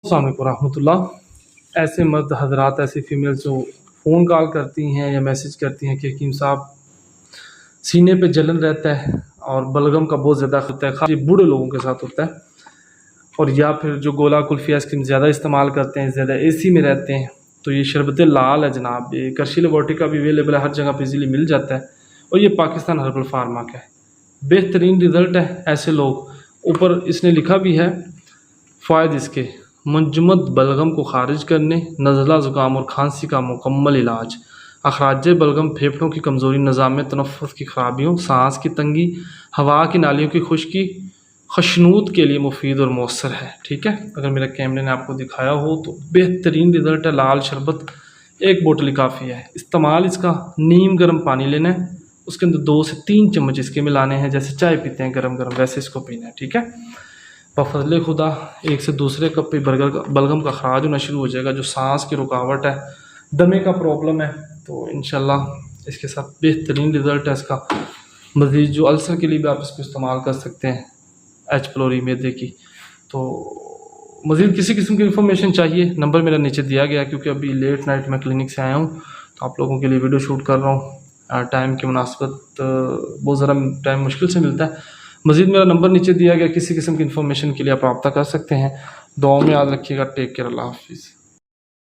अस्सलाम वालेकुम रहमतुल्लाह। ऐसे मर्द हजरात, ऐसी फ़ीमेल्स जो फ़ोन कॉल करती हैं या मैसेज करती हैं कि हकीम साहब सीने पे जलन रहता है और बलगम का बहुत ज़्यादा होता है, खास ये बूढ़े लोगों के साथ होता है, और या फिर जो गोला कुल्फ़ी आइसक्रीम ज़्यादा इस्तेमाल करते हैं, ज़्यादा एसी में रहते हैं, तो ये शरबत लाल है जनाब। ये करशी लेबॉरेटरी का भी अवेलेबल है, हर जगह पे इजीली मिल जाता है, और ये पाकिस्तान हर्बल फार्मा का है। बेहतरीन रिज़ल्ट है। ऐसे लोग, ऊपर इसने लिखा भी है फ़ायद इसके मुंजमद बलगम को खारिज करने, नज़ला ज़ुकाम और खांसी का मुकम्मल इलाज, अखराज बलगम, फेफड़ों की कमज़ोरी, निज़ाम तनफ़ुस की ख़राबियों, सांस की तंगी, हवा की नालियों की खुश्की, खशनूत के लिए मुफीद और मौसर है। ठीक है, अगर मेरे कैमरे ने आपको दिखाया हो तो बेहतरीन रिज़ल्ट है। लाल शरबत 1 बोतल काफ़ी है। इस्तेमाल इसका नीम गर्म पानी लेना है, उसके अंदर 2 से 3 चम्मच इसके मिलाने हैं, जैसे चाय पीते हैं गरम गरम वैसे इसको पीना है। ठीक है, बफजले खुदा एक से दूसरे कप पे बलगम का खराज होना शुरू हो जाएगा। जो सांस की रुकावट है, दमे का प्रॉब्लम है, तो इंशाल्लाह इसके साथ बेहतरीन रिज़ल्ट है इसका। मज़ीद जो अल्सर के लिए भी आप इसको इस्तेमाल कर सकते हैं, एच प्लोरी मैदे की। तो मज़ीद किसी किस्म की इन्फॉर्मेशन चाहिए, नंबर मेरा नीचे दिया गया, क्योंकि अभी लेट नाइट मैं क्लिनिक से आया हूँ तो आप लोगों के लिए वीडियो शूट कर रहा हूँ। टाइम की मुनासबत बहुत ज़रा टाइम मुश्किल से मिलता है। मज़ीद मेरा नंबर नीचे दिया गया, किसी किस्म की इन्फॉर्मेशन के लिए आप रब्ता कर सकते हैं। दुआ में याद रखिएगा। टेक केयर, अल्लाह हाफिज़।